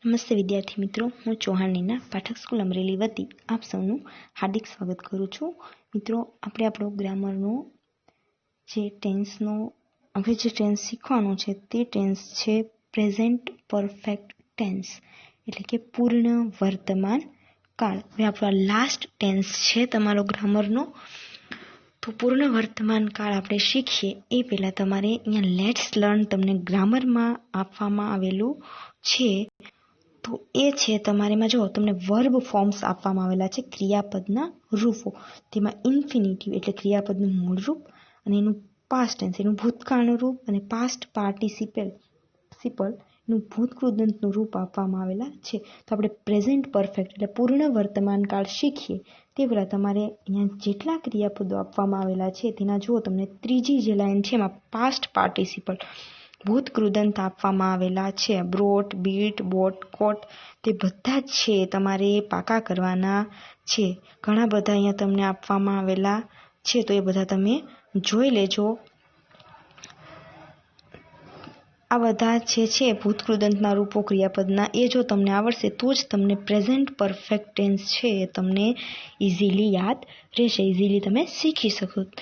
નમસ્તે વિદ્યાર્થી મિત્રો, હું ચૌહાણ નીના પાઠક સ્કૂલ અમરેલી વતી આપ સૌનું હાર્દિક સ્વાગત કરું છું. મિત્રો, આપણે આપણો ગ્રામરનો જે ટેન્સનો હવે જે ટેન્સ શીખવાનો છે તે ટેન્સ છે પ્રેઝન્ટ પરફેક્ટ ટેન્સ, એટલે કે પૂર્ણ વર્તમાન કાળ. હવે આપણો લાસ્ટ ટેન્સ છે તમારો ગ્રામરનો. તો પૂર્ણ વર્તમાન કાળ આપણે શીખીએ એ પહેલાં તમારે અહીંયા લેટ્સ લર્ન તમને ગ્રામરમાં આપવામાં આવેલું છે. તો એ છે તમારેમાં જો તમને વર્બ ફોર્મ્સ આપવામાં આવેલા છે, ક્રિયાપદના રૂપો. તેમાં ઇન્ફિનિટિવ એટલે ક્રિયાપદનું મૂળ રૂપ અને એનું પાસ્ટ ટેન્સ એનું ભૂતકાળનું રૂપ અને પાસ્ટ પાર્ટિસિપલ એનું ભૂતકૃદંતનું રૂપ આપવામાં આવેલા છે. તો આપણે પ્રેઝન્ટ પરફેક્ટ એટલે પૂર્ણ વર્તમાન કાળ શીખીએ તે પહેલાં તમારે અહીંયા જેટલા ક્રિયાપદો આપવામાં આવેલા છે તેના જુઓ, તમને ત્રીજી જે લાઈન છે એમાં પાસ્ટ પાર્ટિસિપલ ભૂતકૃદંત આપવામાં આવેલા છે. બ્રોટ, બીટ, બોટ, કોટ તે બધા જ છે તમારે પાકા કરવાના છે. ઘણા બધા અહીંયા તમને આપવામાં આવેલા છે, તો એ બધા તમે જોઈ લેજો. આ બધા જે છે ભૂતકૃદંતના રૂપો ક્રિયાપદના, એ જો તમને આવડશે તો જ તમને પ્રેઝન્ટ પરફેક્ટ ટેન્સ છે એ તમને ઇઝીલી યાદ રહેશે, ઇઝીલી તમે શીખી શકો.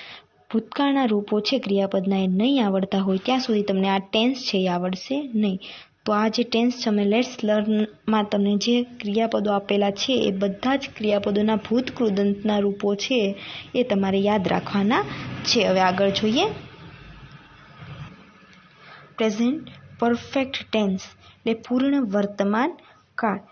ભૂતકાળના રૂપો છે ક્રિયાપદના એ નહીં આવડતા હોય ત્યાં સુધી તમને આ ટેન્સ છે એ આવડશે નહીં. તો આ જે ટેન્સ છે અમે લેટ્સ લર્નમાં તમને જે ક્રિયાપદો આપેલા છે એ બધા જ ક્રિયાપદોના ભૂતકૃદંતના રૂપો છે એ તમારે યાદ રાખવાના છે. હવે આગળ જોઈએ. પ્રેઝન્ટ પરફેક્ટ ટેન્સ એટલે પૂર્ણ વર્તમાન કાળ.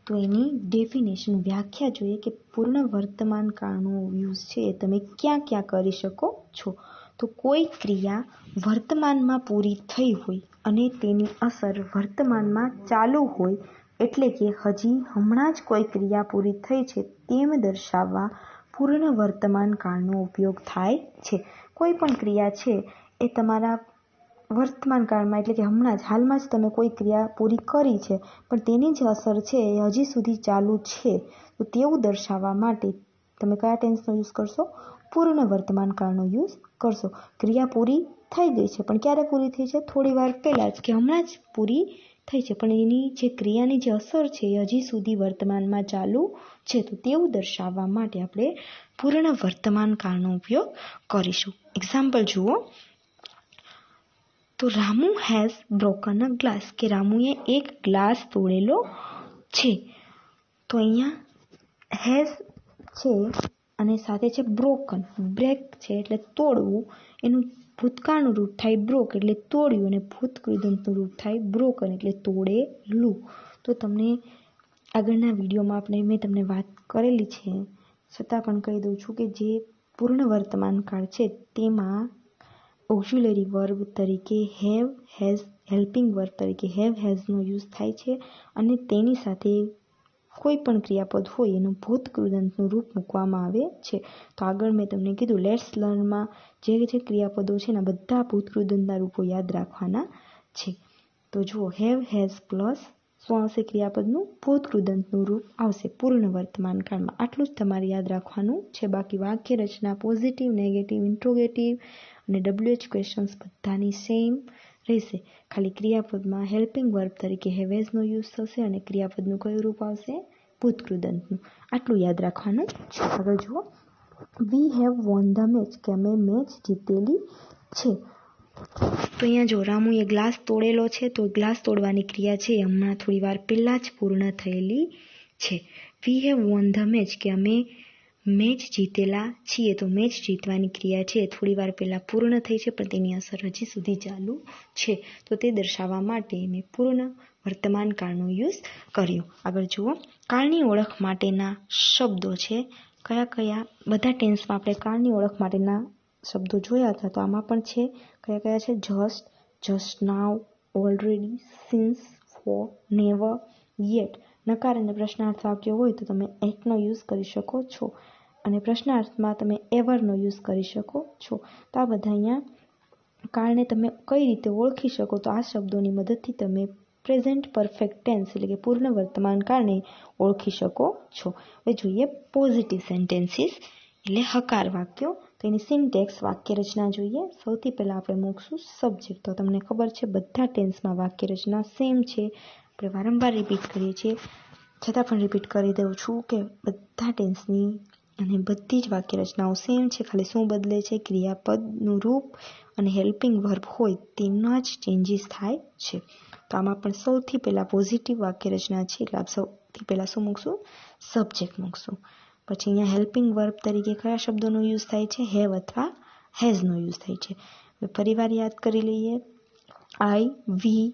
તો એની ડેફિનેશન વ્યાખ્યા જોઈએ કે પૂર્ણ વર્તમાન કાળનો યુઝ છે એ તમે ક્યાં ક્યાં કરી શકો છો. તો કોઈ ક્રિયા વર્તમાનમાં પૂરી થઈ હોય અને તેની અસર વર્તમાનમાં ચાલુ હોય, એટલે કે હજી હમણાં જ કોઈ ક્રિયા પૂરી થઈ છે તેમ દર્શાવવા પૂર્ણ વર્તમાન કાળનો ઉપયોગ થાય છે. કોઈ પણ ક્રિયા છે એ તમારા વર્તમાન કાળમાં એટલે કે હમણાં જ હાલમાં જ તમે કોઈ ક્રિયા પૂરી કરી છે પણ તેની જે અસર છે એ હજી સુધી ચાલુ છે, તો તેવું દર્શાવવા માટે તમે કયા ટેન્સનો યુઝ કરશો? પૂર્ણ વર્તમાન કાળનો યુઝ કરશો. ક્રિયા પૂરી થઈ ગઈ છે પણ ક્યારે પૂરી થઈ છે? થોડી વાર પહેલાં જ કે હમણાં જ પૂરી થઈ છે, પણ એની જે ક્રિયાની જે અસર છે એ હજી સુધી વર્તમાનમાં ચાલુ છે, તો તેવું દર્શાવવા માટે આપણે પૂર્ણ વર્તમાન કાળનો ઉપયોગ કરીશું. એક્ઝામ્પલ જુઓ. તો Ramu has broken a glass, કે રામુએ એક ગ્લાસ તોડેલો છે. તો અહીંયા હેઝ છે અને સાથે છે બ્રોકન, બ્રેક છે એટલે તોડવું, એનું ભૂતકાળનું રૂપ થાય બ્રોક એટલે તોડ્યું અને ભૂતકૃદંતનું રૂપ થાય બ્રોકન એટલે તોડેલું. તો તમને આગળના વિડીયોમાં મેં તમને વાત કરેલી છે, છતાં પણ કહી દઉં છું કે જે પૂર્ણ વર્તમાન કાળ છે તેમાં ઓક્ઝિલરી વર્બ તરીકે હેવ, હેઝ, હેલ્પિંગ વર્બ તરીકે હેવ, હેઝનો યુઝ થાય છે અને તેની સાથે કોઈ પણ ક્રિયાપદ હોય એનું ભૂતકૃદંતનું રૂપ મૂકવામાં આવે છે. તો આગળ મેં તમને કીધું લેટ્સ લર્નમાં જે ક્રિયાપદો છે એના બધા ભૂતકૃદંતના રૂપો યાદ રાખવાના છે. તો જુઓ, હેવ, હેઝ પ્લસ શું આવશે? ક્રિયાપદનું ભૂતકૃદંતનું રૂપ આવશે પૂર્ણ વર્તમાન કાળમાં. આટલું જ તમારે યાદ રાખવાનું છે. બાકી વાક્ય રચના પોઝિટિવ, નેગેટિવ, ઇન્ટ્રોગેટિવ અને WH ક્વેશ્ચન્સ બધાની સેમ રહેશે. ખાલી ક્રિયાપદમાં હેલ્પિંગ વર્બ તરીકે હેવેઝનો યુઝ થશે અને ક્રિયાપદનું કયું રૂપ આવશે? ભૂતકૃદંતનું. આટલું યાદ રાખવાનું છે. આગળ જુઓ. વી હેવ વોન ધ મેચ, કે અમે મેચ જીતેલી છે. તો અહીંયા જો રામુએ ગ્લાસ તોડેલો છે, તો ગ્લાસ તોડવાની ક્રિયા છે હમણાં થોડી વાર પહેલાં જ પૂર્ણ થયેલી છે. વી હેવ વોન ધ મેચ, કે અમે મેચ જીતેલા છીએ. તો મેચ જીતવાની ક્રિયા છે થોડી વાર પહેલાં પૂર્ણ થઈ છે પણ તેની અસર હજી સુધી ચાલુ છે, તો તે દર્શાવવા માટે મેં પૂર્ણ વર્તમાન કાળનો યુઝ કર્યો. આગળ જુઓ. કાળની ઓળખ માટેના શબ્દો છે કયા કયા? બધા ટેન્સમાં આપણે કાળની ઓળખ માટેના શબ્દો જોયા હતા, તો આમાં પણ છે. કયા કયા છે? Just, just now, already, since, for, never, yet. નકાર અને પ્રશ્નાર્થ વાક્ય હોય તો તમે એટનો યુઝ કરી શકો છો અને પ્રશ્નાર્થમાં તમે એવરનો યુઝ કરી શકો છો. તો આ બધા અહીંયા કાળને તમે કઈ રીતે ઓળખી શકો? તો આ શબ્દોની મદદથી તમે પ્રેઝન્ટ પરફેક્ટ ટેન્સ એટલે કે પૂર્ણ વર્તમાન કાળને ઓળખી શકો છો. હવે જોઈએ પોઝિટિવ સેન્ટેન્સીસ એટલે હકાર વાક્યો. તો એની સિન્ટેક્સ વાક્ય રચના જોઈએ. સૌથી પહેલાં આપણે મૂકશું સબ્જેક્ટ. તો તમને ખબર છે બધા ટેન્સમાં વાક્ય રચના સેમ છે, આપણે વારંવાર રિપીટ કરીએ છીએ, છતાં પણ રિપીટ કરી દઉં છું કે બધા ટેન્સની અને બધી જ વાક્ય રચનાઓ સેમ છે, ખાલી શું બદલે છે, ક્રિયાપદનું રૂપ અને હેલ્પિંગ વર્બ હોય તેના જ ચેન્જીસ થાય છે. તો આમાં પણ સૌથી પહેલાં પોઝિટિવ વાક્ય રચના છે એટલે આપણે સૌથી પહેલાં શું મૂકશું, સબ્જેક્ટ મૂકશું. પછી અહીંયા હેલ્પિંગ વર્બ તરીકે કયા શબ્દોનો યુઝ થાય છે, હેવ અથવા હેઝનો યુઝ થાય છે. હવે ફરીવાર યાદ કરી લઈએ. આઈ, વી,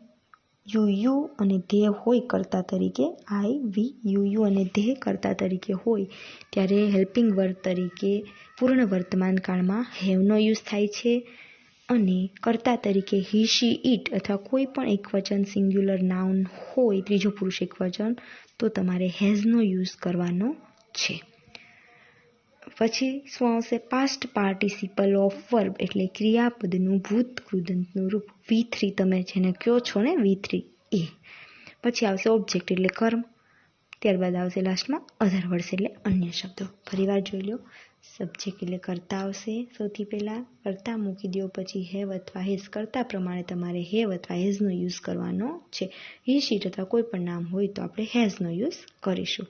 યુ અને ધે હોય કર્તા તરીકે, આઈ, વી, યુ અને ધે કર્તા તરીકે હોય ત્યારે હેલ્પિંગ વર્બ તરીકે પૂર્ણ વર્તમાન કાળમાં હેવનો યુઝ થાય છે અને કર્તા તરીકે હી, શી, ઇટ અથવા કોઈ પણ એકવચન સિંગ્યુલર નાઉન હોય, ત્રીજો પુરુષ એકવચન, તો તમારે હેઝનો યુઝ કરવાનો છે. પછી શું આવશે, પાસ્ટ પાર્ટિસિપલ ઓફ વર્બ એટલે ક્રિયાપદનું ભૂત કૃદંતનું રૂપ. V3 તમે જેને કહો છો ને, V3 એ. પછી આવશે ઓબ્જેક્ટ એટલે કર્મ, ત્યારબાદ આવશે લાસ્ટમાં અધર વર્ડ્સ એટલે અન્ય શબ્દો. ફરીવાર જોઈ લો. સબ્જેક્ટ એટલે કર્તા આવશે, સૌથી પહેલાં કર્તા મૂકી દો, પછી હેવ અથવા હેઝ, કર્તા પ્રમાણે તમારે હેવ અથવા હેઝનો યુઝ કરવાનો છે. હી, શીટ અથવા કોઈ પણ નામ હોય તો આપણે હેઝનો યુઝ કરીશું.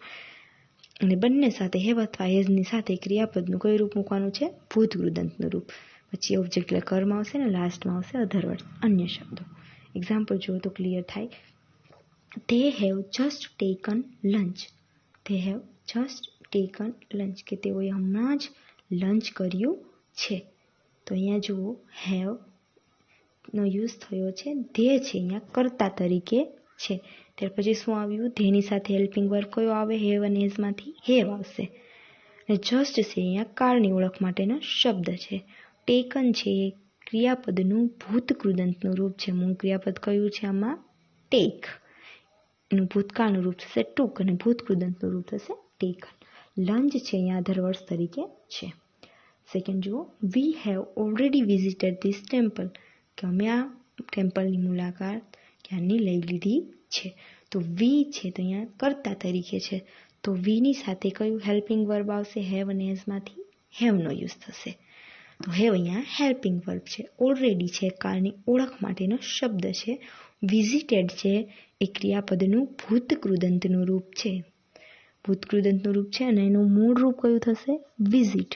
અને બંને સાથે હેવ અથવા હેઝની સાથે ક્રિયાપદનું કયું રૂપ મૂકવાનું છે, ભૂત કૃદંતનું રૂપ. પછી ઓબ્જેક્ટ એટલે કર્મ આવશે ને લાસ્ટમાં આવશે અધર વર્ડ અન્ય શબ્દો. એક્ઝામ્પલ જુઓ તો ક્લિયર થાય. They have just taken lunch. They have just taken lunch કે તેઓએ હમણાં જ લંચ કર્યું છે. તો અહીંયા જુઓ હેવનો યુઝ થયો છે, ધે છે અહીંયા કર્તા તરીકે છે. ત્યાર પછી શું આવ્યું, ધેની સાથે હેલ્પિંગ વર્બ કયો આવે, હેવ અને હેઝમાંથી હેવ આવશે. અને જસ્ટ છે અહીંયા કાળની ઓળખ માટેનો શબ્દ છે. ટેકન છે એ ક્રિયાપદનું ભૂત કૃદંતનું રૂપ છે. મૂળ ક્રિયાપદ કયું છે આમાં, ટેક. એનું ભૂતકાળનું રૂપ થશે ટુક અને ભૂત કૃદંતનું રૂપ થશે ટેકન. લંચ છે અહીંયા અધર વર્ડ્સ તરીકે છે. સેકન્ડ જુઓ, we have already visited this temple કે અમે આ ટેમ્પલની મુલાકાત ક્યારની લઈ લીધી છે. તો વી છે તો અહીંયા કર્તા તરીકે છે, તો વીની સાથે કયું હેલ્પિંગ વર્બ આવશે, હેવ અને હેઝમાંથી હેવનો યુઝ થશે. તો હેવ અહીંયા હેલ્પિંગ વર્બ છે. ઓલરેડી છે કાળની ઓળખ માટેનો શબ્દ છે. વિઝિટેડ છે એ ક્રિયાપદનું ભૂત કૃદંતનું રૂપ છે. ભૂત કૃદંતનું રૂપ છે અને એનું મૂળ રૂપ કયું થશે, વિઝિટ.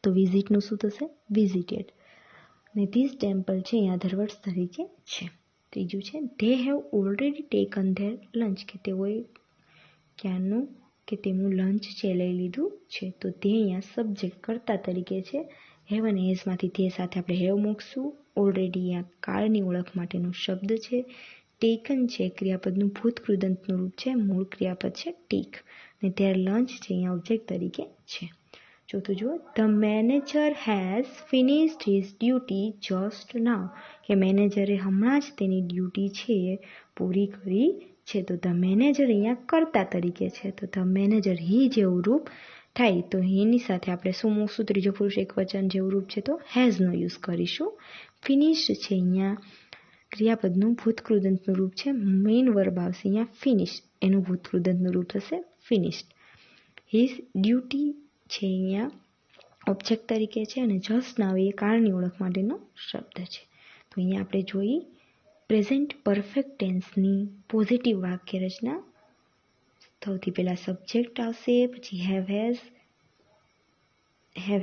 તો વિઝિટનું શું થશે, વિઝિટેડ. અને ધીસ ટેમ્પલ છે અહીંયા અધર વર્ડ્સ તરીકે છે. ત્રીજું છે, they have already taken there lunch કે તેઓએ ક્યારનું કે તેમનું લંચ છે લઈ લીધું છે. તો તે અહીંયા સબ્જેક્ટ કર્તા તરીકે છે. હેવ અને હેઝમાંથી તે સાથે આપણે હેવ મૂકશું. ઓલરેડી અહીંયા કાળની ઓળખ માટેનો શબ્દ છે. ટેકન છે ક્રિયાપદનું ભૂત કૃદંતનું રૂપ છે, મૂળ ક્રિયાપદ છે ટેક. અને ધેર લંચ છે અહીંયા ઓબ્જેક્ટ તરીકે છે. ચોથું જુઓ, the manager has finished his duty just now કે મેનેજરે હમણાં જ તેની ડ્યુટી છે એ પૂરી કરી છે. તો ધ મેનેજર અહીંયા કર્તા તરીકે છે. તો ધ મેનેજર હી જેવું રૂપ થાય તો હીની સાથે આપણે શું મૂકશું, ત્રીજો પુરુષ એકવચન જેવું રૂપ છે તો હેઝનો યુઝ કરીશું. ફિનિશ્ડ છે અહીંયા ક્રિયાપદનું ભૂત કૃદંતનું રૂપ છે. મેઇન વર્બ આવશે અહીંયા ફિનિશ, એનું ભૂત કૃદંતનું રૂપ થશે ફિનિશ્ડ. હિઝ ડ્યુટી છે અહીંયા ઓબ્જેક્ટ તરીકે છે અને જસ્ટ નાઉ એ કાળની ઓળખ માટેનો શબ્દ છે. તો અહીંયા આપણે જોઈ પ્રેઝન્ટ પરફેક્ટ ટેન્સની પોઝિટિવ વાક્ય રચના. સૌથી પહેલાં સબ્જેક્ટ આવશે, પછી હેવ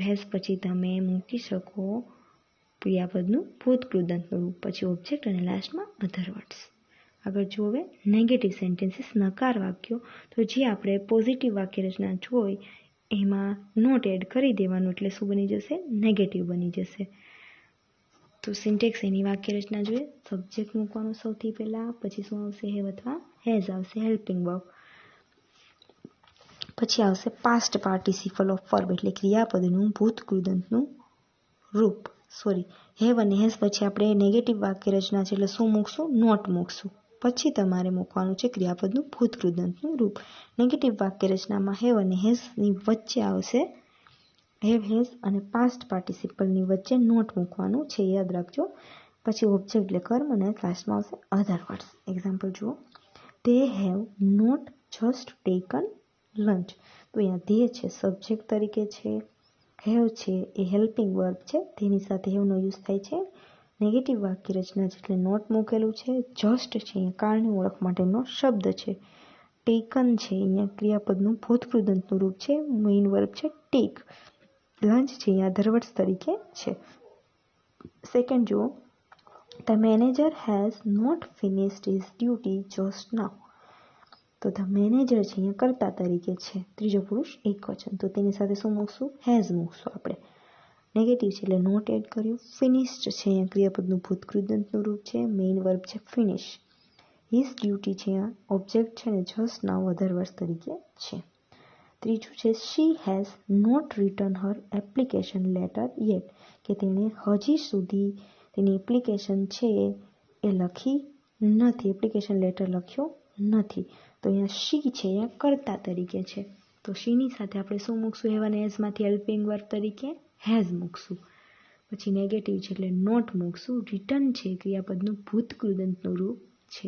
હેઝ પછી તમે મૂકી શકો ક્રિયાપદનું ભૂત કૃદંતનું રૂપ, પછી ઓબ્જેક્ટ અને લાસ્ટમાં અધર વર્ડ્સ. આગળ જુઓ હવે નેગેટિવ સેન્ટેન્સીસ, નકાર વાક્યો. તો જે આપણે પોઝિટિવ વાક્ય રચના જોઈ એમાં નોટ એડ કરી દેવાનું એટલે શું બની જશે, નેગેટિવ બની જશે. તો સિન્ટેક્સ એની વાક્ય રચના જોઈએ. સબ્જેક્ટ મૂકવાનું સૌથી પહેલાં, પછી શું આવશે, હેવ અથવા હેઝ આવશે હેલ્પિંગ વર્બ. પછી આવશે પાસ્ટ પાર્ટિસિપલ ઓફ વર્બ એટલે ક્રિયાપદનું ભૂત કૃદંતનું રૂપ. હેવ અને હેઝ પછી આપણે નેગેટિવ વાક્ય રચના છે એટલે શું મૂકશું, નોટ મૂકશું. પછી તમારે મૂકવાનું છે ક્રિયાપદનું ભૂત કૃદંતનું રૂપ. નેગેટિવ વાક્ય રચનામાં હેવ અને હેઝની વચ્ચે આવશે હેવ હેઝ અને પાસ્ટ પાર્ટિસિપલની વચ્ચે નોટ મૂકવાનું છે, યાદ રાખજો. પછી ઓબ્જેક્ટ એટલે કર્મ અને લાસ્ટમાં આવશે અધર વર્ડ્સ. એક્ઝામ્પલ જુઓ, they have not just taken lunch. તો અહીંયા ધે છે સબ્જેક્ટ તરીકે છે, હેવ છે એ હેલ્પિંગ વર્બ છે, તેની સાથે હેવનો યુઝ થાય છે નેગેટિવ વાક્ય રચના છે એટલે નોટ મૂકેલું છે. જસ્ટ છે અહીંયા કારની ઓળખ માટેનો શબ્દ છે. ટેકન છે અહીંયા ક્રિયાપદનું ભૂતકૃદંતનું રૂપ છે. મેઇન વર્બ છે ટેક. લંચ છે અહીંયા અધરવર્સ તરીકે છે. સેકન્ડ જુઓ, the manager has not finished his duty just now. તો ધ મેનેજર છે અહીંયા કર્તા તરીકે છે. ત્રીજો પુરુષ એકવચન, તો તેની સાથે શું મૂકશું? હેઝ મૂકશું આપણે. નેગેટિવ છે એટલે નોટ એડ કર્યું. ફિનિશ્ડ છે અહીંયા ક્રિયાપદનું ભૂતકૃદંતનું રૂપ છે. મેઇન વર્બ છે ફિનિશ. હિઝ ડ્યુટી છે અહીંયા ઓબ્જેક્ટ છે ને જસ્ટ નાઉ અધરવર્સ તરીકે છે. ત્રીજું છે she has not return her application letter yet, કે તેણે હજી સુધી તેની એપ્લિકેશન છે એ લખી નથી, એપ્લિકેશન લેટર લખ્યો નથી. તો અહીંયા શી છે અહીંયા કર્તા તરીકે છે. તો શીની સાથે આપણે શું મૂકશું? હેવ અને હેઝમાંથી હેલ્પિંગ વર્બ તરીકે હેઝ મૂકશું. પછી નેગેટિવ છે એટલે નોટ મૂકશું. રિટર્ન છે ક્રિયાપદનું ભૂતકૃદંતનું રૂપ છે.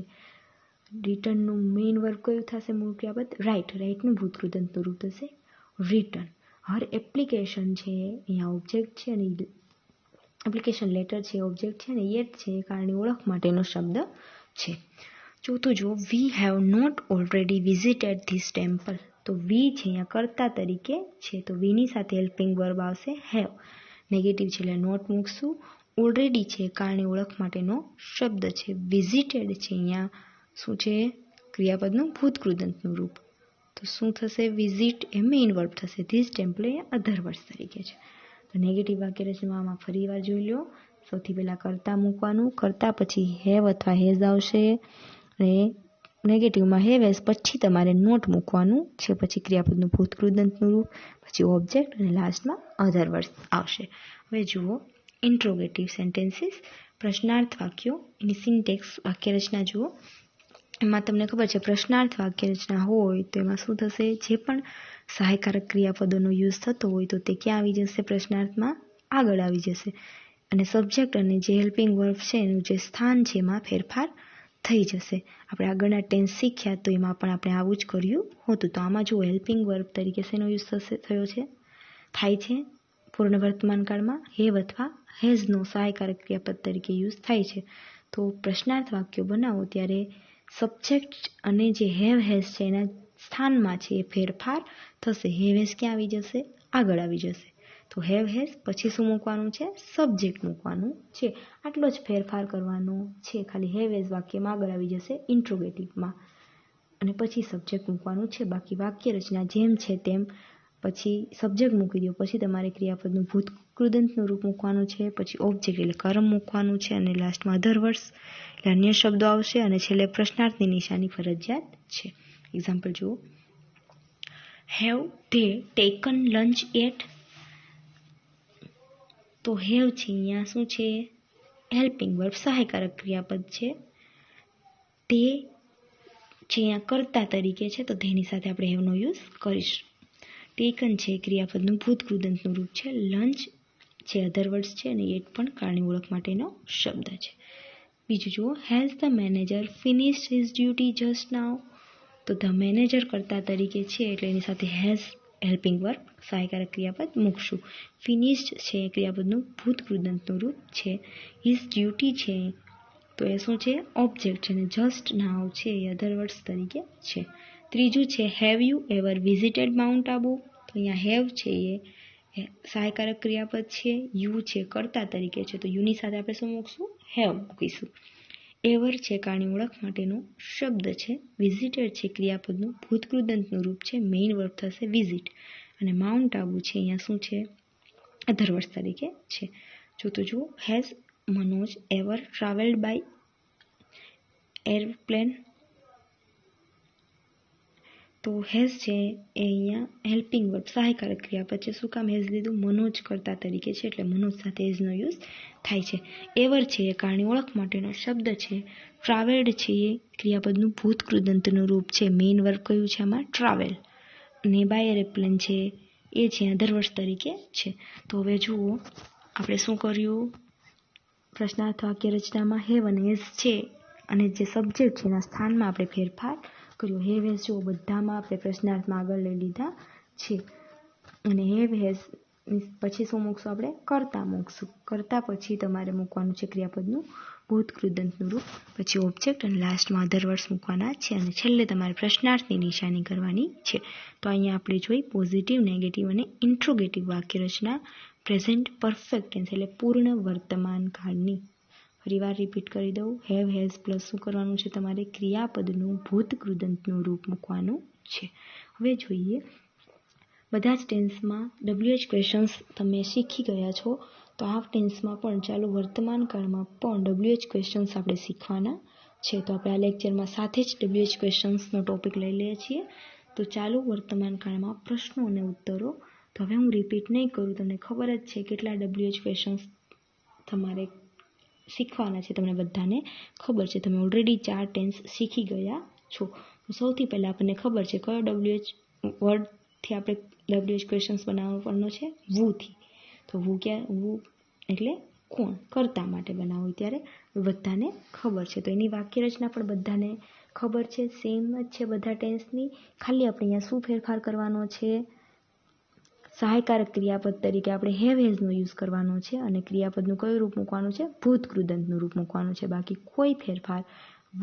રિટર્નનું મેઇન વર્બ કયું થશે? મૂળ ક્રિયાપદ રાઇટ. રાઇટનું ભૂતકૃદંતનું રૂપ થશે રિટર્ન. હર એપ્લિકેશન છે અહીંયા ઓબ્જેક્ટ છે અને એપ્લિકેશન લેટર છે ઓબ્જેક્ટ છે અને યેટ છે કારની ઓળખ માટેનો શબ્દ છે. ચોથું જો, we have not already visited this temple. તો વી છે અહીંયા કર્તા તરીકે છે, તો વીની સાથે હેલ્પિંગ વર્બ આવશે હેવ. નેગેટિવ છે એટલે નોટ મૂકશું. ઓલરેડી છે કારની ઓળખ માટેનો શબ્દ છે. વિઝિટેડ છે અહીંયા શું છે? ક્રિયાપદનું ભૂતકૃદંતનું રૂપ. તો શું થશે? વિઝિટ એ મેઇન વર્બ થશે. ધીસ ટેમ્પલ એ અધરવર્સ તરીકે છે. તો નેગેટિવ વાક્ય રચનામાં ફરી વાર જોઈ લો. સૌથી પહેલાં કર્તા મૂકવાનું, કર્તા પછી હેવ અથવા હેઝ આવશે અને નેગેટિવમાં હેવ હેઝ પછી તમારે નોટ મૂકવાનું છે. પછી ક્રિયાપદનું ભૂતકૃદંતનું રૂપ, પછી ઓબ્જેક્ટ અને લાસ્ટમાં અધરવર્સ આવશે. હવે જુઓ ઇન્ટ્રોગેટિવ સેન્ટેન્સીસ, પ્રશ્નાર્થ વાક્યો, એની સિન્ટેક્સ વાક્ય રચના જુઓ. એમાં તમને ખબર છે પ્રશ્નાર્થ વાક્ય રચના હોય તો એમાં શું થશે? જે પણ સહાયકારક ક્રિયાપદોનો યુઝ થતો હોય તો તે ક્યાં આવી જશે? પ્રશ્નાર્થમાં આગળ આવી જશે. અને સબ્જેક્ટ અને જે હેલ્પિંગ વર્બ છે એનું જે સ્થાન છે એમાં ફેરફાર થઈ જશે. આપણે આગળના ટેન્સ શીખ્યા તો એમાં પણ આપણે આવું જ કર્યું હતું. તો આમાં જો હેલ્પિંગ વર્બ તરીકે શેનો યુઝ થાય છે? પૂર્ણ વર્તમાન કાળમાં હેવ અથવા હેઝનો સહાયકારક ક્રિયાપદ તરીકે યુઝ થાય છે. તો પ્રશ્નાર્થ વાક્યો બનાવો ત્યારે સબ્જેક્ટ અને જે હેવ હેઝ છે એના સ્થાનમાં છે એ ફેરફાર થશે. હેવ હેઝ ક્યાં આવી જશે? આગળ આવી જશે. તો હેવ હેઝ પછી શું મૂકવાનું છે? સબ્જેક્ટ મૂકવાનું છે. આટલો જ ફેરફાર કરવાનો છે. ખાલી હેવ હેઝ વાક્યમાં આગળ આવી જશે ઇન્ટ્રોગેટિવમાં અને પછી સબ્જેક્ટ મૂકવાનું છે. બાકી વાક્ય રચના જેમ છે તેમ પછી સબ્જેક્ટ મૂકી દો, પછી તમારે ક્રિયાપદનું ભૂતકૃદંતનું રૂપ મૂકવાનું છે, પછી ઓબ્જેક્ટ એટલે કર્મ મૂકવાનું છે અને લાસ્ટમાં અધરવર્સ એટલે અન્ય શબ્દો આવશે અને છેલ્લે પ્રશ્નાર્થની નિશાની ફરજિયાત છે. એક્ઝામ્પલ જુઓ, have they taken lunch at. તો હેવ છે અહીંયા શું છે? હેલ્પિંગ વર્બ સહાયકારક ક્રિયાપદ છે. તે છે અહીંયા કર્તા તરીકે છે તો તેની સાથે આપણે હેવનો યુઝ કરીશું. ટેકન છે ક્રિયાપદનું ભૂતકૃદંતનું રૂપ છે. લંચ છે અધરવર્ડ્સ છે અને એટ પણ કારની ઓળખ માટેનો શબ્દ છે. બીજું જુઓ, has the manager finished his duty just now. તો ધ મેનેજર કર્તા તરીકે છે એટલે એની સાથે હેઝ હેલ્પિંગ વર્બ સહાયકારક ક્રિયાપદ મૂકશું. ફિનિશ્ડ છે ક્રિયાપદનું ભૂતકૃદંતનું રૂપ છે. હિઝ ડ્યુટી છે તો એ શું છે? ઓબ્જેક્ટ છે અને જસ્ટ નાઉ છે એ અધરવર્ડ્સ તરીકે છે. ત્રીજું છે, have you ever visited mount Abu. તો અહીંયા હેવ છે એ સહાયકારક ક્રિયાપદ છે. યુ છે કર્તા તરીકે છે તો યુની સાથે આપણે શું મૂકશું? હેવ મૂકીશું. એવર છે કારની ઓળખ માટેનો શબ્દ છે. વિઝિટેડ છે ક્રિયાપદનું ભૂતકૃદંતનું રૂપ છે. મેઇન વર્બ થશે વિઝિટ અને માઉન્ટ આબુ છે અહીંયા શું છે? અધરવર્ડ્સ તરીકે છે. ચોથું જુઓ, has Manoj ever travelled by airplane. તો હેઝ છે એ અહીંયા હેલ્પિંગ વર્બ સહાયકારક ક્રિયાપદ છે. શું કામ હેઝ લીધું? મનોજ કર્તા તરીકે છે એટલે મનોજ સાથે હેઝનો યુઝ થાય છે. એવર છે એ કારની ઓળખ માટેનો શબ્દ છે. ટ્રાવેલ્ડ છે એ ક્રિયાપદનું ભૂતકૃદંતનું રૂપ છે. મેઇન વર્બ કયું છે આમાં? ટ્રાવેલ. અને બાય એરપ્લેન છે એ છે અધરવર્ડ્સ તરીકે છે. તો હવે જુઓ આપણે શું કર્યું? પ્રશ્નાર્થ વાક્ય રચનામાં હેવ અને હેઝ છે અને જે સબ્જેક્ટ છે એના સ્થાનમાં આપણે ફેરફાર કર્યો. હેવ હેઝ જુઓ બધામાં આપણે પ્રશ્નાર્થમાં આગળ લઈ લીધા છે અને હેવ હેઝ પછી શું મૂકશું આપણે? કર્તા મૂકશું. કર્તા પછી તમારે મૂકવાનું છે ક્રિયાપદનું ભૂતકૃદંતનું રૂપ, પછી ઓબ્જેક્ટ અને લાસ્ટમાં અધર વર્ડ્સ મૂકવાના છે અને છેલ્લે તમારે પ્રશ્નાર્થની નિશાની કરવાની છે. તો અહીંયા આપણે જોઈ પોઝિટિવ, નેગેટિવ અને ઇન્ટ્રોગેટિવ વાક્ય રચના પ્રેઝન્ટ પરફેક્ટ ટેન્સ એટલે પૂર્ણ વર્તમાન કાળની. ફરીવાર રિપીટ કરી દઉં. હેવ, હેઝ પ્લસ શું કરવાનું છે? તમારે ક્રિયાપદનું ભૂતકૃદંતનું રૂપ મૂકવાનું છે. હવે જોઈએ, બધા જ ટેન્સમાં WH ક્વેશ્ચન્સ તમે શીખી ગયા છો, તો આ ટેન્સમાં પણ ચાલો વર્તમાન કાળમાં પણ WH ક્વેશ્ચન્સ આપણે શીખવાના છે. તો આપણે આ લેક્ચરમાં સાથે જ WH ક્વેશ્ચન્સનો ટોપિક લઈ લઈએ છીએ. તો ચાલો વર્તમાન કાળમાં પ્રશ્નો અને ઉત્તરો. તો હવે હું રિપીટ નહીં કરું, તમને ખબર જ છે કેટલા WH ક્વેશ્ચન્સ તમારે શીખવાના છે. તમને બધાને ખબર છે, તમે ઓલરેડી 4 ટેન્સ શીખી ગયા છો. તો સૌથી પહેલાં આપણને ખબર છે કયો WH વર્ડથી આપણે WH ક્વેશ્ચન્સ બનાવવાનો છે? વુથી. તો વુ એટલે કોણ? કર્તા માટે બનાવવું ત્યારે બધાને ખબર છે. તો એની વાક્ય રચના પણ બધાને ખબર છે, સેમ જ છે બધા ટેન્સની. ખાલી આપણે અહીંયા શું ફેરફાર કરવાનો છે? સહાયકારક ક્રિયાપદ તરીકે આપણે હેવ, હેઝનો યુઝ કરવાનો છે અને ક્રિયાપદનું કયું રૂપ મૂકવાનું છે? ભૂતકૃદંતનું રૂપ મૂકવાનું છે. બાકી કોઈ ફેરફાર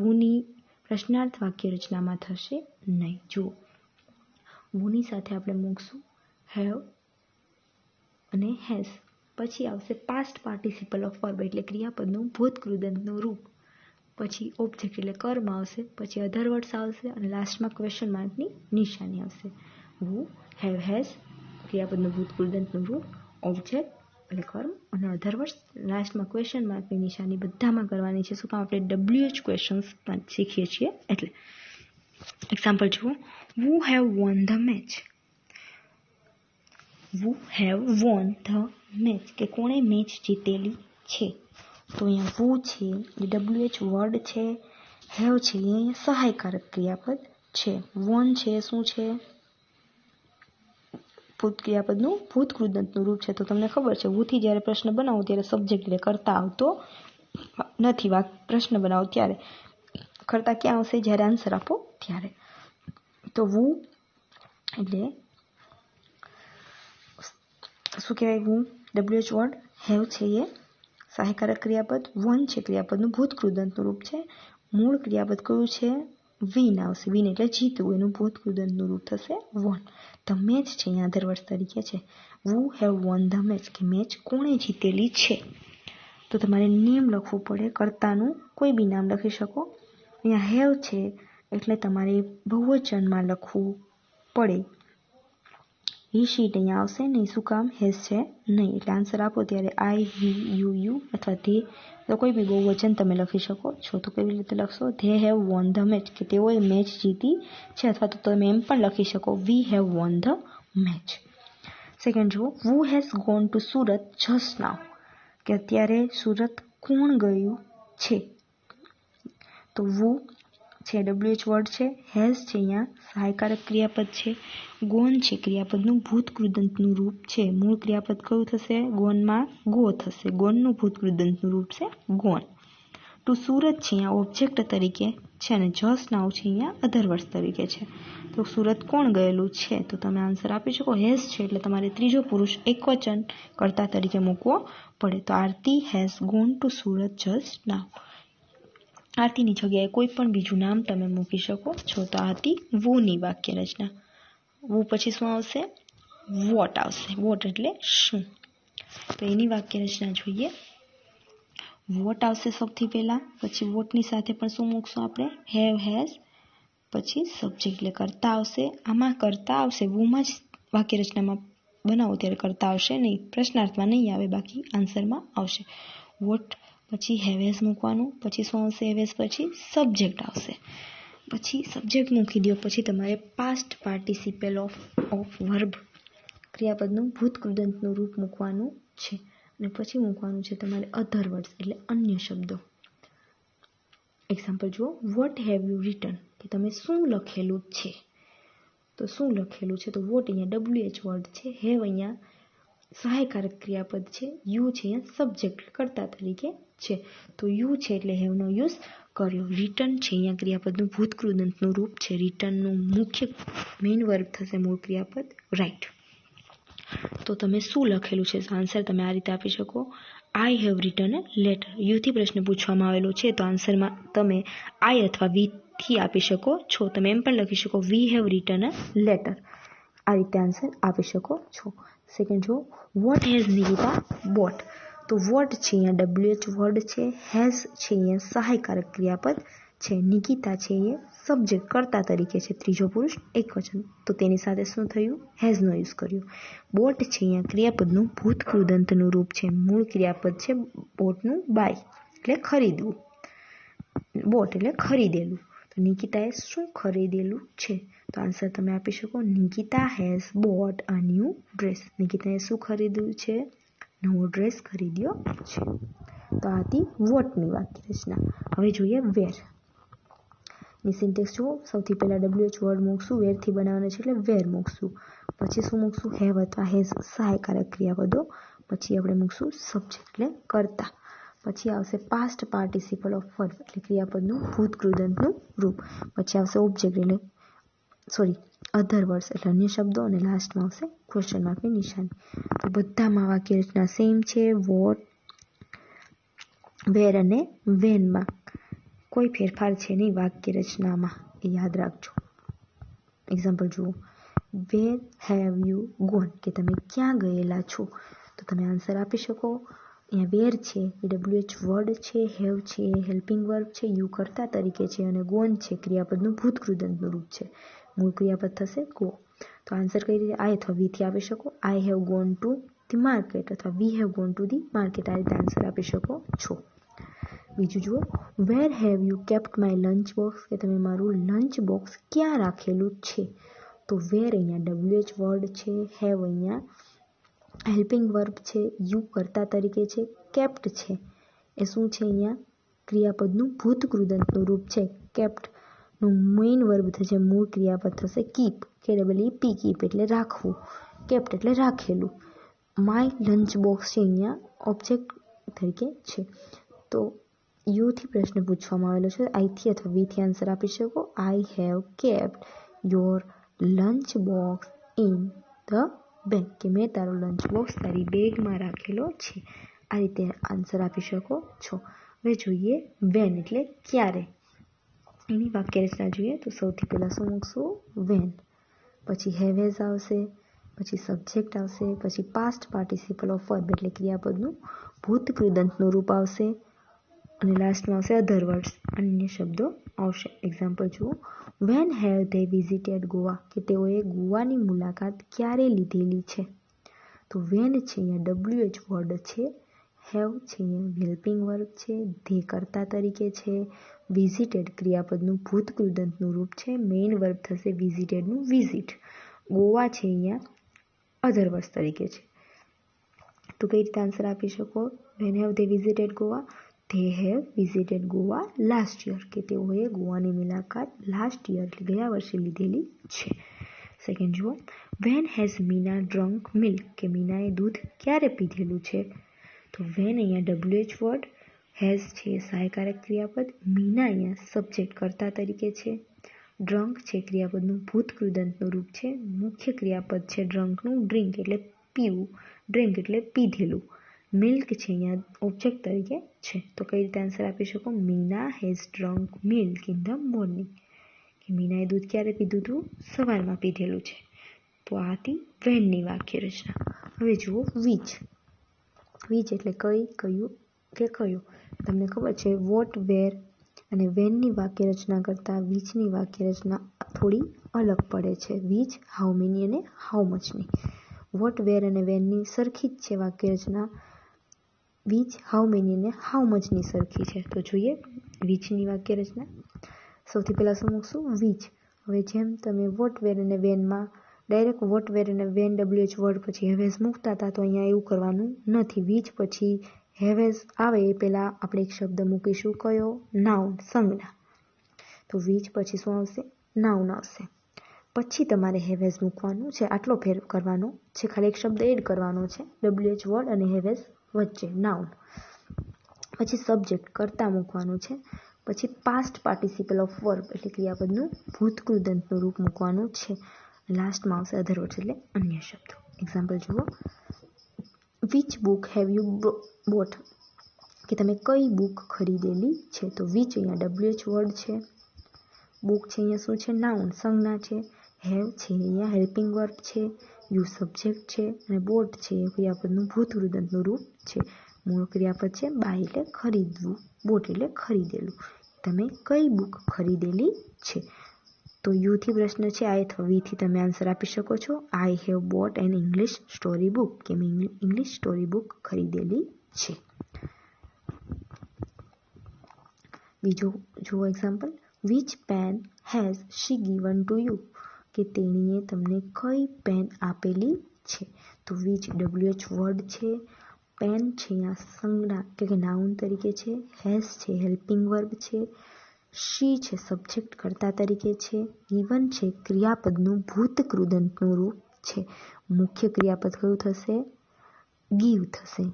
વુની પ્રશ્નાર્થ વાક્ય રચનામાં થશે નહીં. જુઓ, વુની સાથે આપણે મૂકશું હેવ અને હેઝ. પછી આવશે પાસ્ટ પાર્ટિસિપલ ઓફ વર્બ એટલે ક્રિયાપદનું ભૂતકૃદંતનું રૂપ. પછી ઓબ્જેક્ટ એટલે કર્મ આવશે. પછી અધર વર્ડ્સ આવશે અને લાસ્ટમાં ક્વેશ્ચન માર્કની નિશાની આવશે. વુ, હેવ, હેઝ ક્રિયાપદનું ભૂતકૃદંતનું રૂપ, ઓબ્જેક્ટ એટલે કર્મ અને અધર વર્ડ્સ, લાસ્ટમાં ક્વેશ્ચન માર્કની નિશાની બધામાં કરવાની છે. શું કામ? આપણે WH ક્વેશ્ચન્સ શીખીએ છીએ એટલે. એક્ઝામ્પલ જુઓ, who have won the match. Who have won the match કે કોણે મેચ જીતેલી છે. તો અહીંયા વુ છે એ WH વર્ડ છે, હેવ છે એ સહાયકારક ક્રિયાપદ છે, વોન છે શું છે? ક્રિયાપદનું ભૂતકૃદંતનું રૂપ છે. તો તમને ખબર છે વુથી જ્યારે પ્રશ્ન બનાવો ત્યારે સબ્જેક્ટ એટલે કરતા આવતો નથી. પ્રશ્ન બનાવો ત્યારે કરતા ક્યાં આવશે? જ્યારે આન્સર આપો ત્યારે. તો વુ એટલે શું કહેવાય? વુ WH વર્ડ, હેવ છે એ સહાયકારક ક્રિયાપદ, વન છે ક્રિયાપદનું ભૂતકૃદંતનું રૂપ છે. મૂળ ક્રિયાપદ કયું છે? વિન આવશે. વિન એટલે જીતવું, એનું ભૂતકૃદંતનું રૂપ થશે વોન. ધ મેચ છે અહીંયા અધર વર્ડ તરીકે છે. વુ હેવ વોન ધ મેચ કે મેચ કોણે જીતેલી છે. તો તમારે નેમ લખવું પડે, કર્તાનું કોઈ બી નામ લખી શકો. અહીંયા હેવ છે એટલે તમારે બહુવચનમાં લખવું પડે. હી, શીટ અહીંયા આવશે નહીં. શું કામ? હેઝ છે નહીં. એટલે આન્સર આપો ત્યારે આઈ, વી, યુ અથવા ધે, તો કોઈ બી બહુવચન તમે લખી શકો છો. તો કેવી રીતે લખશો? They have won the match કે તેઓએ મેચ જીતી છે, અથવા તો તમે એમ પણ લખી શકો we have won the match. Second જુઓ, who has gone to Surat just now કે અત્યારે સુરત કોણ ગયું છે. તો વુ છે WH વર્ડ છે, હેઝ છે અહીંયા સહાયકારક ક્રિયાપદ છે, ગોન છે ક્રિયાપદનું ભૂતકૃદંતનું રૂપ છે. મૂળ ક્રિયાપદ કયું થશે? ગોનમાં ગો થશે. ગોનનું ભૂતકૃદંતનું રૂપ છે ગોન. ટુ સુરત છે અહીંયા ઓબ્જેક્ટ તરીકે છે અને જસ્ટ નાઉ છે અહીંયા અધર વર્ડ તરીકે છે. તો સુરત કોણ ગયેલું છે? તો તમે આન્સર આપી શકો હેઝ છે એટલે તમારે ત્રીજો પુરુષ એકવચન કર્તા તરીકે મૂકવો પડે. તો Aarti has gone to Surat just now. આરતીની જગ્યાએ કોઈ પણ બીજું નામ તમે મૂકી શકો છો. તો આ હતી વુની વાક્ય રચના. વુ પછી શું આવશે? વોટ આવશે. વોટ એટલે શું. તો એની વાક્ય રચના જોઈએ. વોટ આવશે સૌથી પહેલાં, પછી વોટની સાથે પણ શું મૂકશું આપણે? હેવ, હેઝ, પછી સબ્જેક્ટ એટલે કરતા આવશે. આમાં કરતા આવશે, વુમાં જ વાક્ય રચનામાં બનાવો ત્યારે કરતા આવશે નહીં, પ્રશ્નાર્થમાં નહીં આવે, બાકી આન્સરમાં આવશે. વોટ પછી હેવેઝ મૂકવાનું, પછી શું આવશે? હેવેઝ પછી સબ્જેક્ટ આવશે. પછી સબ્જેક્ટ મૂકી દો, પછી તમારે પાસ્ટ પાર્ટિસિપલ ઓફ વર્બ ક્રિયાપદનું ભૂતકૃદંતનું રૂપ મૂકવાનું છે અને પછી મૂકવાનું છે તમારે અધર વર્ડ્સ એટલે અન્ય શબ્દો. એક્ઝામ્પલ જુઓ, વોટ હેવ યુ રિટન કે તમે શું લખેલું છે. તો શું લખેલું છે? તો વોટ અહીંયા WH વર્ડ છે, હેવ અહીંયા સહાયકારક ક્રિયાપદ છે, યુ છે અહીંયા સબ્જેક્ટ કર્તા તરીકે છે. તો યુ છે એટલે હેવનો યુઝ કર્યો. રિટર્ન છે અહીંયા ક્રિયાપદનું ભૂતકૃદંતનું રૂપ છે. રિટર્નનું મુખ્ય મેઇન વર્બ થશે મૂળ ક્રિયાપદ રાઇટ. તો તમે શું લખેલું છે? આન્સર તમે આ રીતે આપી શકો, I have written a letter. યુથી પ્રશ્ન પૂછવામાં આવેલો છે તો આન્સરમાં તમે આઈ અથવા વીથી આપી શકો છો. તમે એમ પણ લખી શકો we have written a letter. આ રીતે આન્સર આપી શકો છો. સેકન્ડ જુઓ, વોટ હેઝ નિકિતા બોટ. તો વોટ છે અહીંયા WH વર્ડ છે, હેઝ છે અહીંયા સહાયકારક ક્રિયાપદ છે, નિકિતા છે એ સબ્જેક્ટ કર્તા તરીકે છે, ત્રીજો પુરુષ એકવચન. તો તેની સાથે શું થયું? હેઝનો યુઝ કર્યો. બોટ છે અહીંયા ક્રિયાપદનું ભૂત કૃદંતનું રૂપ છે. મૂળ ક્રિયાપદ છે બોટનું બાય એટલે ખરીદવું. બોટ એટલે ખરીદેલું. તો નિકિતાએ શું ખરીદેલું છે? તો આન્સર તમે આપી શકો Nikita has bought a new dress. નિકિતાએ શું ખરીદ્યું છે? નવો ડ્રેસ ખરીદ્યો છે. તો આ હતી વોટની વાક્ય રચના. હવે જોઈએ વેર ની સિન્ટેક્સ જુઓ. સૌથી પહેલા WH વર્ડ મૂકશું, વેરથી બનાવવાના છે એટલે વેર મૂકશું. પછી શું મૂકશું? હેવ અથવા હેઝ સહાયકારક ક્રિયાપદો. પછી આપણે મૂકશું સબ્જેક્ટ એટલે કર્તા. પછી આવશે પાસ્ટ પાર્ટિસિપલ ઓફ વર્બ એટલે ક્રિયાપદનું ભૂત કૃદંતનું રૂપ. પછી આવશે ઓબ્જેક્ટ એટલે અધર વર્ડ્સ એટલે અન્ય શબ્દો, અને લાસ્ટમાં આવશે ક્વેશ્ચન માર્કની નિશાની. તો બધામાં વાક્ય રચના સેમ છે. વોટ, વેર અને વેનમાં કોઈ ફેરફાર છે નહીં વાક્ય રચનામાં, એ યાદ રાખજો. એક્ઝામ્પલ જુઓ, વેર હેવ યુ ગોન, કે તમે ક્યાં ગયેલા છો? તો તમે આન્સર આપી શકો. અહીંયા વેર છે એ WH વર્ડ છે, હેવ છે એ હેલ્પિંગ વર્બ છે, યુ કર્તા તરીકે છે, અને ગોન છે ક્રિયાપદનું ભૂત કૃદંતનું રૂપ છે. મૂળ ક્રિયાપદ થશે ગો. તો આન્સર કઈ રીતે? આઈ અથવા વીથી આપી શકો. I have gone to the market અથવા we have gone to the market. આ રીતે આન્સર આપી શકો છો. બીજું જુઓ, where have you kept my lunch box, કે તમે મારું લંચ બોક્સ ક્યાં રાખેલું છે? તો વેર અહીંયા WH વર્ડ છે, હેવ અહીંયા હેલ્પિંગ વર્બ છે, યુ કર્તા તરીકે છે, કેપ્ટ છે એ શું છે? અહીંયા ક્રિયાપદનું ભૂત કૃદંતનું રૂપ છે. કેપ્ટનું મેઇન વર્બ થશે, મૂળ ક્રિયાપદ થશે કીપ, KEEP કીપ એટલે રાખવું, કેપ્ટ એટલે રાખેલું. માય લંચ બોક્સ છે અહીંયા ઓબ્જેક્ટ તરીકે છે. તો યુથી પ્રશ્ન પૂછવામાં આવેલો છે, આઈથી અથવા વીથી આન્સર આપી શકો. I have kept your lunch box in the bag, કે મેં તારો લંચ બોક્સ તારી બેગમાં રાખેલો છે. આ રીતે આન્સર આપી શકો છો. હવે જોઈએ વેન એટલે ક્યારે. એની વાક્ય રચના જોઈએ. તો સૌથી પહેલાં શું મૂકશું? વેન. પછી હેવ હેઝ આવશે, પછી સબ્જેક્ટ આવશે, પછી પાસ્ટ પાર્ટિસિપલ ઓફ વર્બ એટલે ક્રિયાપદનું ભૂત કૃદંતનું રૂપ આવશે, અને લાસ્ટમાં આવશે અધર વર્ડ્સ, અન્ય શબ્દો આવશે. એક્ઝામ્પલ જુઓ, when have they visited Goa, કે તેઓએ ગોવાની મુલાકાત ક્યારે લીધેલી છે? તો વેન છે અહીંયા WH વર્ડ છે, હેવ છે અહીંયા હેલ્પિંગ વર્બ છે, ધે કર્તા તરીકે છે, વિઝિટેડ ક્રિયાપદનું ભૂત કૃદંતનું રૂપ છે, મેઇન વર્બ થશે વિઝિટેડનું વિઝિટ, ગોવા છે અહીંયા અધર વર્ડ્સ તરીકે છે. તો કઈ રીતે આન્સર આપી શકો? When have they visited Goa, they have visited Goa last year, કે તેઓએ ગોવાની મુલાકાત લાસ્ટ યર એટલે ગયા વર્ષે લીધેલી છે. સેકન્ડ જુઓ, when has Meena drunk milk, કે મીનાએ દૂધ ક્યારે પીધેલું છે? તો વેન અહીંયા WH વર્ડ, હેઝ છે સહાયકારક ક્રિયાપદ, મીના અહીંયા સબ્જેક્ટ કર્તા તરીકે છે, ડ્રંક છે ક્રિયાપદનું ભૂત કૃદંતનું રૂપ છે, મુખ્ય ક્રિયાપદ છે ડ્રંકનું ડ્રિંક એટલે પીવું, ડ્રિંક એટલે પીધેલું, મિલ્ક છે અહીંયા ઓબ્જેક્ટ તરીકે છે. તો કઈ રીતે આન્સર આપી શકો? Meena has drunk milk in the morning, કે મીનાએ દૂધ ક્યારે પીધું હતું? સવારમાં પીધેલું છે. તો આ હતી વેનની વાક્ય રચના. હવે જુઓ વીચ. વીચ એટલે કઈ, કયું કે કયો. તમને ખબર છે વોટ, વેર અને વેનની વાક્ય રચના કરતાં વીચની વાક્ય રચના થોડી અલગ પડે છે. વીચ હાઉ મેની અને હાઉ મચની. વોટ, વેર અને વેનની સરખી જ છે વાક્ય રચના. વીચ હાઉ મેની અને હાઉ મચની સરખી છે. તો જોઈએ વીચની વાક્ય રચના. સૌથી પહેલાં શું મૂકશું? વીચ. હવે જેમ તમે વોટ, વેર અને વેનમાં ડાયરેક્ટ વોટ, વેર અને વેન WH વર્ડ પછી હેવેઝ મૂકતા હતા, તો અહીંયા એવું કરવાનું નથી. વીચ પછી હેવેઝ આવે એ પહેલાં આપણે એક શબ્દ મૂકીશું, કયો? નાઉન, સંજ્ઞા. તો વીચ પછી શું આવશે? નાઉન આવશે. પછી તમારે હેવેઝ મૂકવાનું છે. આટલો ફેર કરવાનો છે, ખાલી એક શબ્દ એડ કરવાનો છે WH વર્ડ અને હેવેઝ વચ્ચે, નાઉન. પછી સબ્જેક્ટ કર્તા મૂકવાનું છે. પછી પાસ્ટ પાર્ટિસિપલ ઓફ વર્બ એટલે ક્રિયાપદનું ભૂત કૃદંતનું રૂપ મૂકવાનું છે. લાસ્ટમાં આવશે અધર વર્ડ્સ એટલે અન્ય શબ્દો. એક્ઝામ્પલ જુઓ, which book have you boat, કે તમે કઈ બુક ખરીદેલી છે. તો વિચ અહીંયા WH વર્ડ છે, બુક છે અહીંયા શું છે, નાઉન સંજ્ઞા છે, હેવ છે અહીંયા હેલ્પિંગ વર્બ છે, યુ સબ્જેક્ટ છે, અને બોટ છે એ ક્રિયાપદનું ભૂત કૃદંતનું રૂપ છે. મૂળ ક્રિયાપદ છે બાય એટલે ખરીદવું, બોટ એટલે ખરીદેલું. તમે કઈ બુક ખરીદેલી છે. તો યુથી પ્રશ્ન છે, આઈ અથવા વીથી તમે આન્સર આપી શકો છો. I have bought an English story book, કે મેં ઇંગ્લિશ સ્ટોરી બુક ખરીદેલી છે. બીજો જુઓ example, which pen has she given to you, કે તેણીએ તમને કઈ પેન આપેલી છે. તો વિચ WH વર્ડ છે, પેન છે અહીંયા સંજ્ઞા કે નાઉન તરીકે છે, હેઝ છે હેલ્પિંગ વર્બ છે, શી છે સબ્જેક્ટ કર્તા તરીકે છે, ગિવન છે ક્રિયાપદનું ભૂત કૃદંતનું રૂપ છે. મુખ્ય ક્રિયાપદ કયું થશે, ગીવ થશે.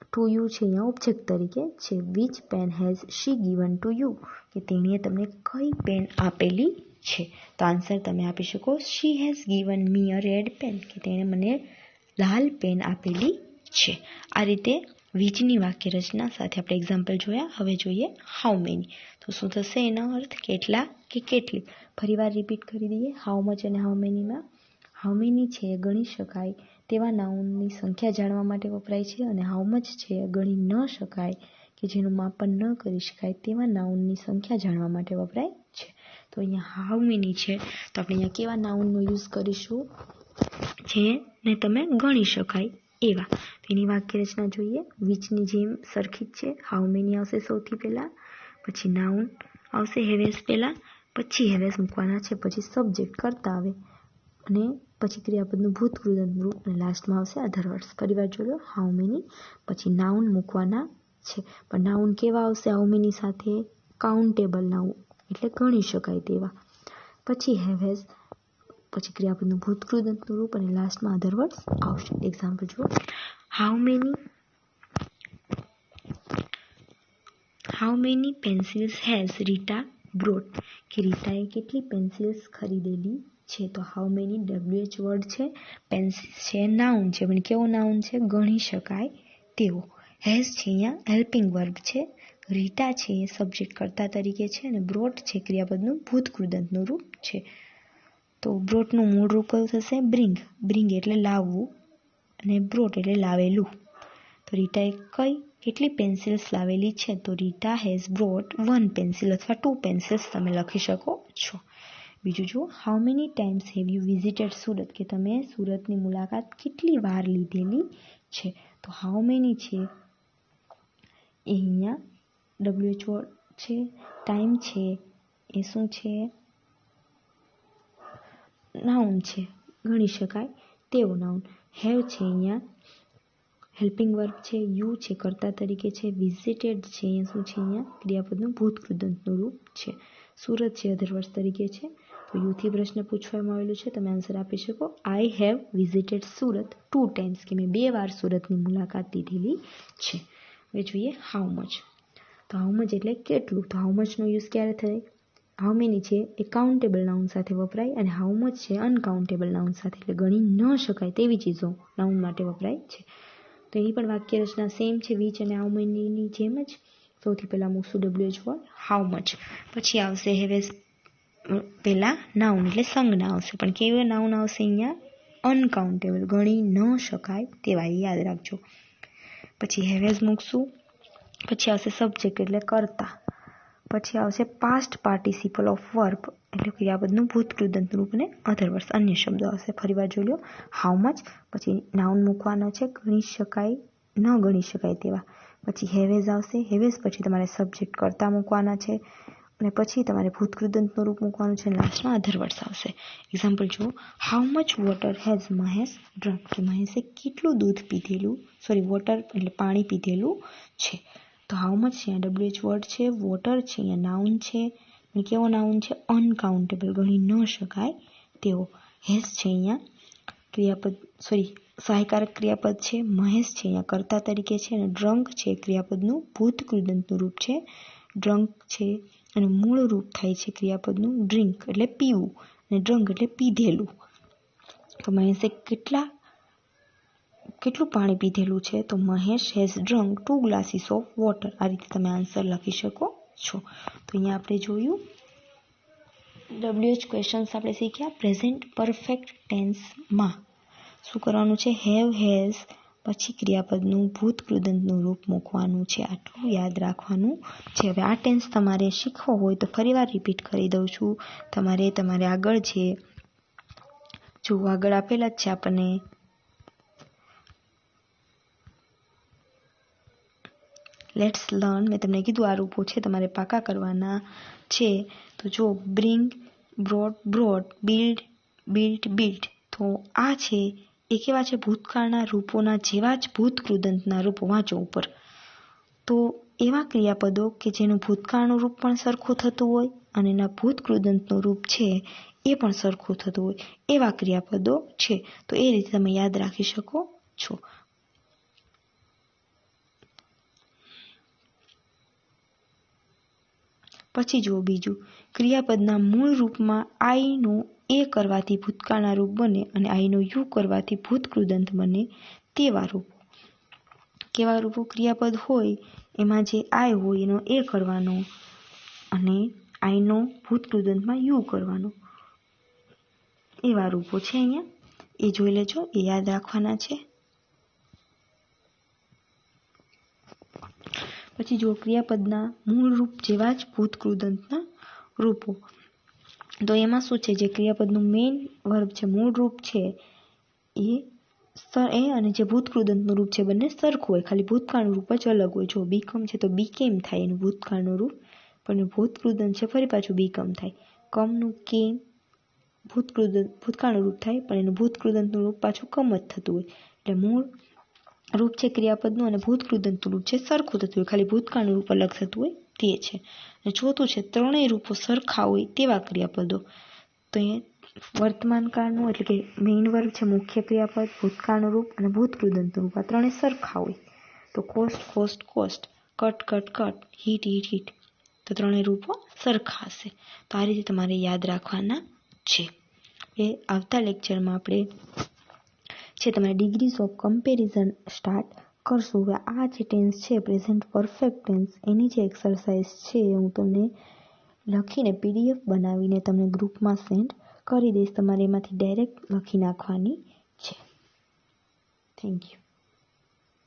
ટુ યુ છે અહીંયા ઓબ્જેક્ટ તરીકે છે. Which pen has she given to you, કે તેણીએ તમને કઈ પેન આપેલી છે. તો આન્સર તમે આપી શકો, she has given me a red pen, કે તેણે મને લાલ પેન આપેલી છે. આ રીતે વિચની વાક્ય રચના સાથે આપણે એક્ઝામ્પલ જોયા. હવે જોઈએ હાઉ મેની. તો શું થશે એનો અર્થ, કેટલા કે કેટલી. ફરીવાર રિપીટ કરી દઈએ, હાઉ મચ અને હાઉ મેનીમાં હાઉ મેની છે એ ગણી શકાય તેવા નાઉનની સંખ્યા જાણવા માટે વપરાય છે, અને હાઉ મચ છે એ ગણી ન શકાય કે જેનું માપન ન કરી શકાય તેવા નાઉનની સંખ્યા જાણવા માટે વપરાય છે. તો અહીંયા હાઉ મેની છે તો આપણે અહીંયા કેવા નાઉનનો યુઝ કરીશું, જેને તમે ગણી શકાય એવા. તેની વાક્ય રચના જોઈએ. વિચની જેમ સરખી જ છે. હાઉ મેની આવશે સૌથી પહેલાં, પછી નાઉન આવશે હેવેસ પહેલાં, પછી હેવેસ મૂકવાના છે, પછી સબ્જેક્ટ કરતા આવે, અને પછી ક્રિયાપદનું ભૂત કૃદંતનું રૂપ, અને લાસ્ટમાં આવશે અધર વર્ડ્સ. ફરીવાર જોયો, હાઉ મેની, પછી નાઉન મૂકવાના છે. પણ નાઉન કેવા આવશે હાઉ મેની સાથે, કાઉન્ટેબલ નાઉન એટલે ગણી શકાય તેવા. પછી હેવેસ, પછી ક્રિયાપદનું ભૂત કૃદંતનું રૂપ, અને લાસ્ટમાં અધર વર્ડ્સ આવશે. એક્ઝામ્પલ જુઓ, how many pencils has Rita brought, કે રીટાએ કેટલી પેન્સિલ્સ ખરીદેલી છે. તો હાઉ મેની WH વર્ડ છે, પેન્સિલ્સ છે નાઉન છે, પણ કેવો નાઉન છે, ગણી શકાય તેવો. હેઝ છે અહીંયા હેલ્પિંગ વર્બ છે, રીટા છે એ સબ્જેક્ટ કર્તા તરીકે છે, અને બ્રોટ છે ક્રિયાપદનું ભૂત કૃદંતનું રૂપ છે. તો બ્રોટનું મૂળ રૂપ કયું થશે, બ્રિંગ. બ્રિંગ એટલે લાવવું, અને બ્રોટ એટલે લાવેલું. તો રીટાએ કેટલી પેન્સિલ્સ લાવેલી છે. તો રીટા હેઝ બ્રોટ 1 પેન્સિલ અથવા 2 પેન્સિલ્સ તમે લખી શકો છો. બીજું જુઓ, how many times have you visited Surat, કે તમે સુરતની મુલાકાત કેટલી વાર લીધેલી છે. તો હાઉ મેની છે એ અહીંયા WH વર્ડ છે, ટાઈમ છે એ શું છે, નાઉન છે, ગણી શકાય તેવો નાઉન. હેવ છે અહીંયા હેલ્પિંગ વર્બ છે, યુ છે કર્તા તરીકે છે, વિઝિટેડ છે અહીંયા શું છે, અહીંયા ક્રિયાપદનું ભૂત કૃદંતનું રૂપ છે. સુરત છે અધર વર્ડ તરીકે છે. તો યુથી પ્રશ્ન પૂછવામાં આવેલું છે, તમે આન્સર આપી શકો, I have visited Surat 2 times, કે મેં 2 વાર સુરતની મુલાકાત લીધેલી છે. હવે જોઈએ હાઉ મચ. તો હાઉ મચ એટલે કેટલું. તો હાઉ મચનો યુઝ ક્યારે થાય, હાઉ મેની છે એ કાઉન્ટેબલ નાઉન સાથે વપરાય, અને હાઉ મચ છે અનકાઉન્ટેબલ નાઉન સાથે, એટલે ગણી ન શકાય તેવી ચીજો નાઉન માટે વપરાય છે. તો એની પણ વાક્ય રચના સેમ છે, વિચ અને હાઉ મેનીની જેમ જ. સૌથી પહેલાં મૂકશું WH વર્ડ હાઉ મચ, પછી આવશે હેવેસ પહેલાં નાઉન એટલે સંજ્ઞા આવશે, પણ કેવું નાઉન આવશે અહીંયા, અનકાઉન્ટેબલ ગણી ન શકાય તેવા, યાદ રાખજો. પછી હેવેસ મૂકશું, પછી આવશે સબ્જેક્ટ એટલે કર્તા, પછી આવશે પાસ્ટ પાર્ટિસિપલ ઓફ વર્બ એટલે ક્રિયાપદનું ભૂત કૃદંત રૂપ, અને અધર વર્ડ્સ અન્ય શબ્દો આવશે. ફરીવાર જોઈ લો, હાઉ મચ, પછી નાઉન મૂકવાના છે, ગણી શકાય ન ગણી શકાય તેવા. પછી હેવેઝ આવશે, હેવેઝ પછી તમારે સબ્જેક્ટ કર્તા મૂકવાના છે, અને પછી તમારે ભૂત કૃદંતનું રૂપ મૂકવાનું છે, લાસ્ટમાં અધર વર્ડ્સ આવશે. એક્ઝામ્પલ જુઓ, how much water has Mahesh drunk, કે મહેશે કેટલું દૂધ પીધેલું, વોટર એટલે પાણી પીધેલું છે. તો હાઉ મચ અહીંયા WH વર્ડ છે, વોટર છે અહીંયા નાઉન છે, અને કેવો નાઉન છે, અનકાઉન્ટેબલ ગણી ન શકાય તેવો. હેઝ છે અહીંયા સહાયકારક ક્રિયાપદ છે, મહેશ છે અહીંયા કર્તા તરીકે છે, અને ડ્રંક છે ક્રિયાપદનું ભૂત કૃદંતનું રૂપ છે. ડ્રંક છે અને મૂળ રૂપ થાય છે ક્રિયાપદનું ડ્રિંક એટલે પીવું, અને ડ્રંક એટલે પીધેલું. તો મહેશે કેટલા કેટલું પાણી પીધેલું છે? તો Mahesh has drunk 2 glasses of water. આ રીતે તમે આન્સર લખી શકો છો. તો અહીંયા આપણે જોયું WH ક્વેશ્ચન્સ આપણે શીખ્યા. પ્રેઝન્ટ પરફેક્ટ ટેન્સમાં શું કરવાનું છે? હેવ, હેઝ પછી ક્રિયાપદનું ભૂતકૃદંતનું રૂપ મૂકવાનું છે. આટલું યાદ રાખવાનું છે. હવે આ ટેન્સ તમારે શીખવો હોય તો ફરીવાર રિપીટ કરી દઉં છું. તમારે આગળ છે જો આગળ આપેલા જ છે આપણને લેટ્સ લર્ન. મેં તમને કીધું આ રૂપો છે તમારે પાકા કરવાના છે. તો જો બ્રિંગ, બ્રોડ, બિલ્ટ. તો આ છે એ કેવા છે? ભૂતકાળના રૂપોના જેવા જ ભૂતકૃદંતના રૂપો. વાંચો ઉપર. તો એવા ક્રિયાપદો કે જેનું ભૂતકાળનું રૂપ પણ સરખું થતું હોય અને એના ભૂતકૃદંતનું રૂપ છે એ પણ સરખું થતું હોય એવા ક્રિયાપદો છે. તો એ રીતે તમે યાદ રાખી શકો છો. પછી જુઓ બીજું, ક્રિયાપદના મૂળ રૂપમાં આઈનો એ કરવાથી ભૂતકાળના રૂપ બને અને આઈનો યુ કરવાથી ભૂતકૃદંત બને તેવા રૂપો. કેવા રૂપો? ક્રિયાપદ હોય એમાં જે આઈ હોય એનો એ કરવાનો અને આઈનો ભૂતકૃદંતમાં યુ કરવાનો એવા રૂપો છે અહીંયા. એ જોઈ લેજો, એ યાદ રાખવાના છે. પછી જો ક્રિયાપદના મૂળ રૂપ જેવા જ ભૂતકૃદંતના રૂપો. તો એમાં શું છે? જે ક્રિયાપદનું મેઇન વર્બ છે, મૂળ રૂપ છે એ અને જે ભૂતકૃદંતનું રૂપ છે બંને સરખું હોય, ખાલી ભૂતકાળનું રૂપ જ અલગ હોય. જો બીકમ છે તો બીકેમ થાય એનું ભૂતકાળનું રૂપ, પણ ભૂતકૃદંત છે ફરી પાછું બીકમ થાય. કમનું કેમ ભૂતકાળનું રૂપ થાય પણ એનું ભૂતકૃદંતનું રૂપ પાછું કમ જ થતું હોય. એટલે મૂળ રૂપ છે ક્રિયાપદનું અને ભૂતકૃદંતનું રૂપ છે સરખું થતું હોય, ખાલી ભૂતકાળનું રૂપ અલગ થતું હોય તે છે. અને ચોથું છે ત્રણેય રૂપો સરખા હોય તેવા ક્રિયાપદો. તો એ વર્તમાન કાળનું એટલે કે મેઇન વર્બ છે, મુખ્ય ક્રિયાપદ, ભૂતકાળનું રૂપ અને ભૂતકૃદંતનું રૂપ, આ ત્રણેય સરખા હોય. તો કોસ્ટ, કટ, હીટ. તો ત્રણેય રૂપો સરખા હશે. તો આ રીતે તમારે યાદ રાખવાના છે. એ આવતા લેક્ચરમાં આપણે છે તમારે ડિગ્રીઝ ઓફ કમ્પેરિઝન સ્ટાર્ટ કરશું. હવે આ જે ટેન્સ છે પ્રેઝન્ટ પરફેક્ટ ટેન્સ એની જે એક્સરસાઇઝ છે હું તમને લખીને PDF બનાવીને તમને ગ્રુપમાં સેન્ડ કરી દઈશ. તમારે એમાંથી ડાયરેક્ટ લખી નાખવાની છે. Thank you.